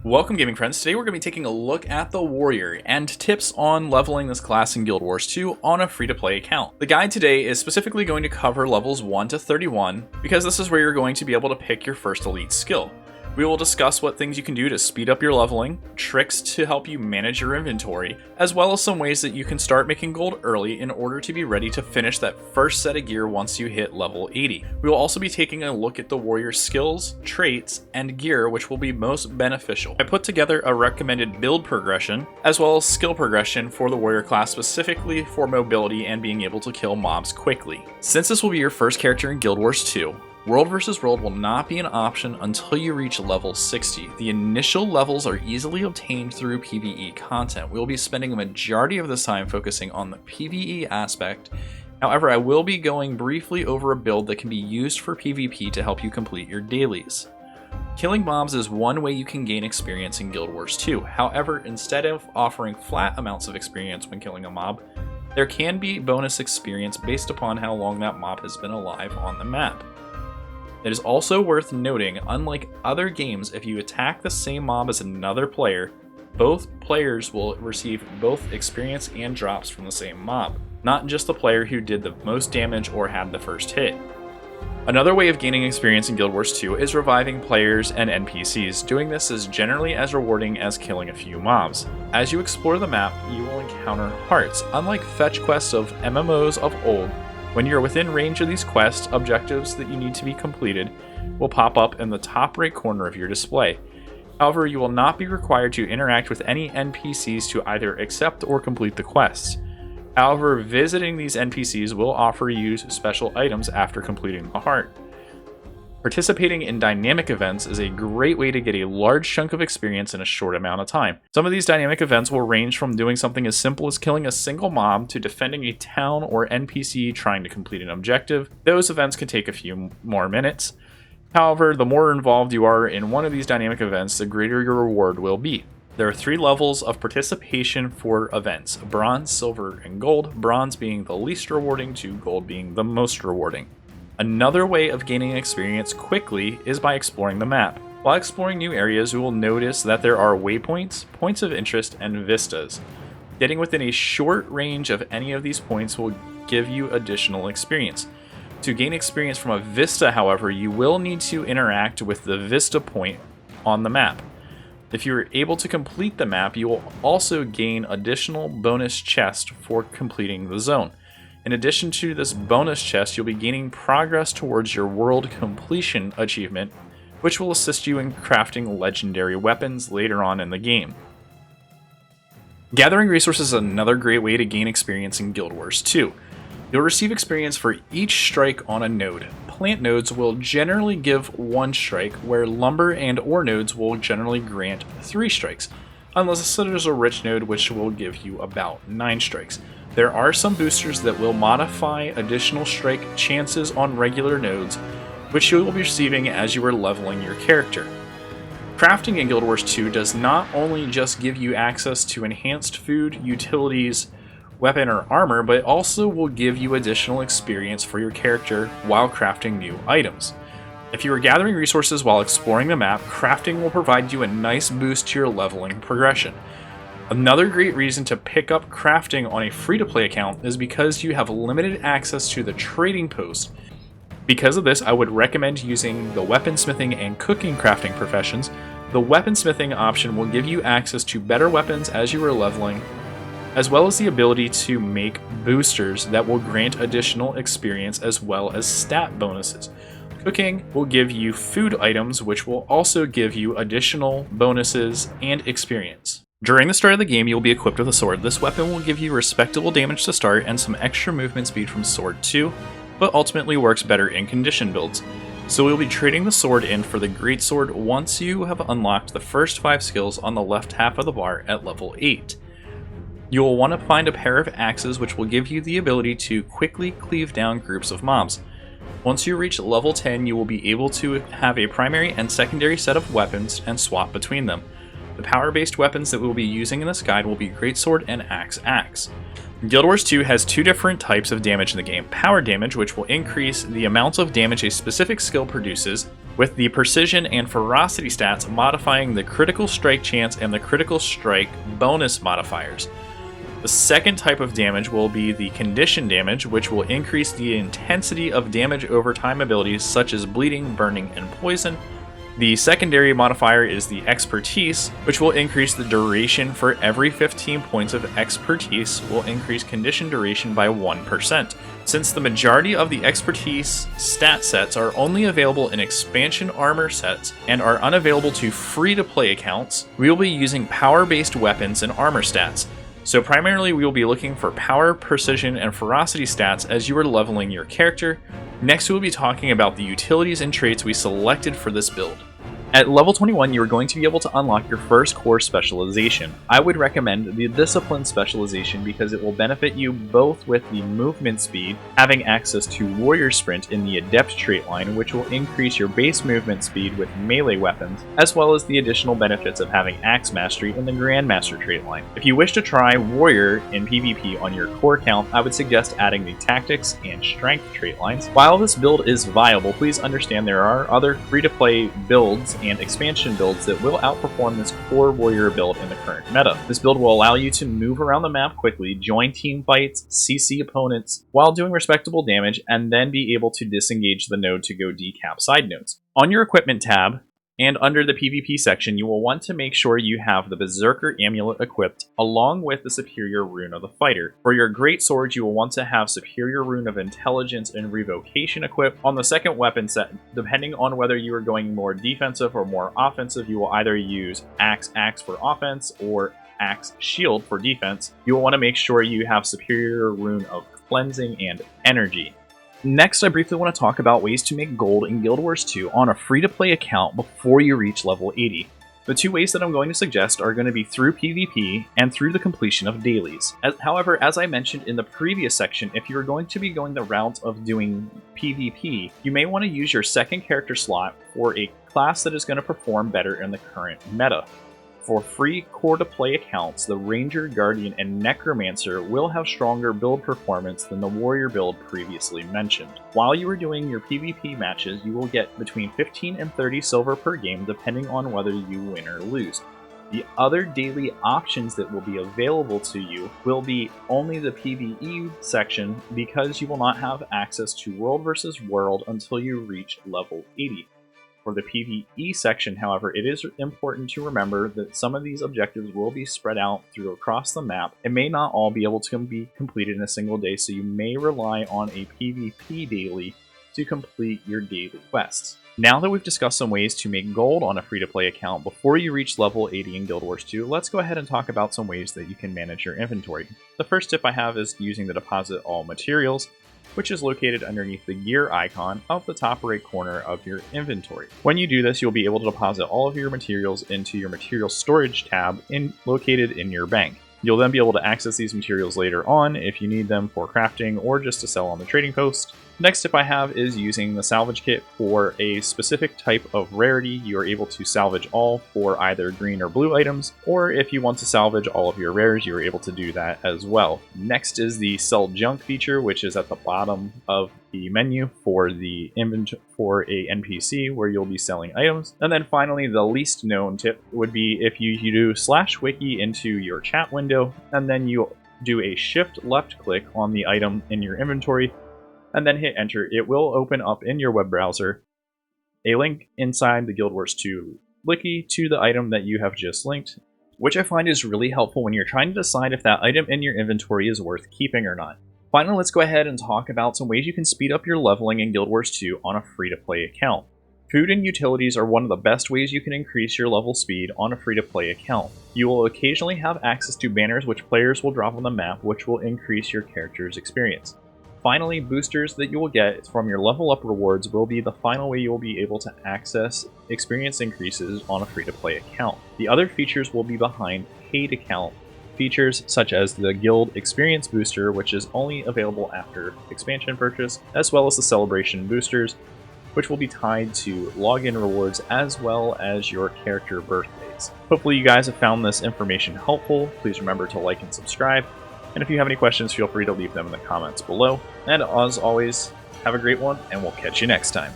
Welcome gaming friends, today we're going to be taking a look at the Warrior and tips on leveling this class in Guild Wars 2 on a free-to-play account. The guide today is specifically going to cover levels 1 to 31 because this is where you're going to be able to pick your first elite skill. We will discuss what things you can do to speed up your leveling, tricks to help you manage your inventory, as well as some ways that you can start making gold early in order to be ready to finish that first set of gear once you hit level 80. We will also be taking a look at the warrior's skills, traits, and gear which will be most beneficial. I put together a recommended build progression, as well as skill progression for the warrior class specifically for mobility and being able to kill mobs quickly. Since this will be your first character in Guild Wars 2, World vs. World will not be an option until you reach level 60. The initial levels are easily obtained through PvE content. We will be spending a majority of this time focusing on the PvE aspect. However, I will be going briefly over a build that can be used for PvP to help you complete your dailies. Killing mobs is one way you can gain experience in Guild Wars 2. However, instead of offering flat amounts of experience when killing a mob, there can be bonus experience based upon how long that mob has been alive on the map. It is also worth noting, unlike other games, if you attack the same mob as another player, both players will receive both experience and drops from the same mob, not just the player who did the most damage or had the first hit. Another way of gaining experience in Guild Wars 2 is reviving players and NPCs. Doing this is generally as rewarding as killing a few mobs. As you explore the map, you will encounter hearts. Unlike fetch quests of MMOs of old, when you're within range of these quests, objectives that you need to be completed will pop up in the top right corner of your display. However, you will not be required to interact with any NPCs to either accept or complete the quests. However, visiting these NPCs will offer you special items after completing the heart. Participating in dynamic events is a great way to get a large chunk of experience in a short amount of time. Some of these dynamic events will range from doing something as simple as killing a single mob to defending a town or NPC trying to complete an objective. Those events can take a few more minutes. However, the more involved you are in one of these dynamic events, the greater your reward will be. There are 3 levels of participation for events: bronze, silver, and gold, bronze being the least rewarding to gold being the most rewarding. Another way of gaining experience quickly is by exploring the map. While exploring new areas, you will notice that there are waypoints, points of interest, and vistas. Getting within a short range of any of these points will give you additional experience. To gain experience from a vista, however, you will need to interact with the vista point on the map. If you are able to complete the map, you will also gain additional bonus chest for completing the zone. In addition to this bonus chest, you'll be gaining progress towards your world completion achievement, which will assist you in crafting legendary weapons later on in the game. Gathering resources is another great way to gain experience in Guild Wars 2. You'll receive experience for each strike on a node. Plant nodes will generally give 1 strike, where lumber and ore nodes will generally grant 3 strikes, unless there's a rich node which will give you about 9 strikes. There are some boosters that will modify additional strike chances on regular nodes, which you will be receiving as you are leveling your character. Crafting in Guild Wars 2 does not only just give you access to enhanced food, utilities, weapon, or armor, but it also will give you additional experience for your character while crafting new items. If you are gathering resources while exploring the map, crafting will provide you a nice boost to your leveling progression. Another great reason to pick up crafting on a free-to-play account is because you have limited access to the trading post. Because of this, I would recommend using the weaponsmithing and cooking crafting professions. The weaponsmithing option will give you access to better weapons as you are leveling, as well as the ability to make boosters that will grant additional experience as well as stat bonuses. Cooking will give you food items, which will also give you additional bonuses and experience. During the start of the game, you will be equipped with a sword. This weapon will give you respectable damage to start and some extra movement speed from sword 2, but ultimately works better in condition builds. So we'll be trading the sword in for the great sword once you have unlocked the first 5 skills on the left half of the bar at level 8. You will want to find a pair of axes which will give you the ability to quickly cleave down groups of mobs. Once you reach level 10, you will be able to have a primary and secondary set of weapons and swap between them. The power-based weapons that we will be using in this guide will be Greatsword and Axe. Guild Wars 2 has 2 different types of damage in the game. Power damage, which will increase the amount of damage a specific skill produces, with the precision and ferocity stats modifying the critical strike chance and the critical strike bonus modifiers. The second type of damage will be the condition damage, which will increase the intensity of damage over time abilities such as bleeding, burning, and poison. The secondary modifier is the expertise, which will increase the duration. For every 15 points of expertise will increase condition duration by 1%. Since the majority of the expertise stat sets are only available in expansion armor sets and are unavailable to free-to-play accounts, we will be using power-based weapons and armor stats. So primarily we will be looking for power, precision, and ferocity stats as you are leveling your character. Next we will be talking about the utilities and traits we selected for this build. At level 21, you are going to be able to unlock your first core specialization. I would recommend the Discipline specialization because it will benefit you both with the movement speed, having access to Warrior Sprint in the Adept trait line, which will increase your base movement speed with melee weapons, as well as the additional benefits of having Axe Mastery in the Grandmaster trait line. If you wish to try Warrior in PvP on your core count, I would suggest adding the Tactics and Strength trait lines. While this build is viable, please understand there are other free-to-play builds and expansion builds that will outperform this core warrior build in the current meta. This build will allow you to move around the map quickly, join team fights, CC opponents, while doing respectable damage, and then be able to disengage the node to go decap side nodes. On your equipment tab, and under the PvP section, you will want to make sure you have the Berserker Amulet equipped, along with the Superior Rune of the Fighter. For your Great Swords, you will want to have Superior Rune of Intelligence and Revocation equipped. On the second weapon set, depending on whether you are going more defensive or more offensive, you will either use Axe for offense or Axe Shield for defense. You will want to make sure you have Superior Rune of Cleansing and Energy. Next, I briefly want to talk about ways to make gold in Guild Wars 2 on a free-to-play account before you reach level 80. The two ways that I'm going to suggest are going to be through PvP and through the completion of dailies. However, as I mentioned in the previous section, if you're going to be going the route of doing PvP, you may want to use your second character slot for a class that is going to perform better in the current meta. For free core-to-play accounts, the Ranger, Guardian, and Necromancer will have stronger build performance than the Warrior build previously mentioned. While you are doing your PvP matches, you will get between 15 and 30 silver per game depending on whether you win or lose. The other daily options that will be available to you will be only the PvE section because you will not have access to World vs. World until you reach level 80. For the PvE section, however, it is important to remember that some of these objectives will be spread out across the map and may not all be able to be completed in a single day, so you may rely on a PvP daily to complete your daily quests. Now that we've discussed some ways to make gold on a free-to-play account before you reach level 80 in Guild Wars 2, let's go ahead and talk about some ways that you can manage your inventory. The first tip I have is using the Deposit All Materials, which is located underneath the gear icon of the top right corner of your inventory. When you do this, you'll be able to deposit all of your materials into your material storage tab located in your bank. You'll then be able to access these materials later on if you need them for crafting or just to sell on the trading post. Next tip I have is using the salvage kit for a specific type of rarity. You are able to salvage all for either green or blue items, or if you want to salvage all of your rares, you are able to do that as well. Next is the sell junk feature, which is at the bottom of the menu for the inventory for a NPC where you'll be selling items. And then finally, the least known tip would be if you do /wiki into your chat window, and then you do a shift left click on the item in your inventory, and then hit enter, it will open up in your web browser a link inside the Guild Wars 2 wiki to the item that you have just linked, which I find is really helpful when you're trying to decide if that item in your inventory is worth keeping or not. Finally, let's go ahead and talk about some ways you can speed up your leveling in Guild Wars 2 on a free-to-play account. Food and utilities are one of the best ways you can increase your level speed on a free-to-play account. You will occasionally have access to banners which players will drop on the map, which will increase your character's experience. Finally, boosters that you will get from your level up rewards will be the final way you will be able to access experience increases on a free-to-play account. The other features will be behind paid account features such as the Guild Experience Booster, which is only available after expansion purchase, as well as the Celebration Boosters, which will be tied to login rewards as well as your character birthdays. Hopefully you guys have found this information helpful. Please remember to like and subscribe. And if you have any questions, feel free to leave them in the comments below. And as always, have a great one, and we'll catch you next time.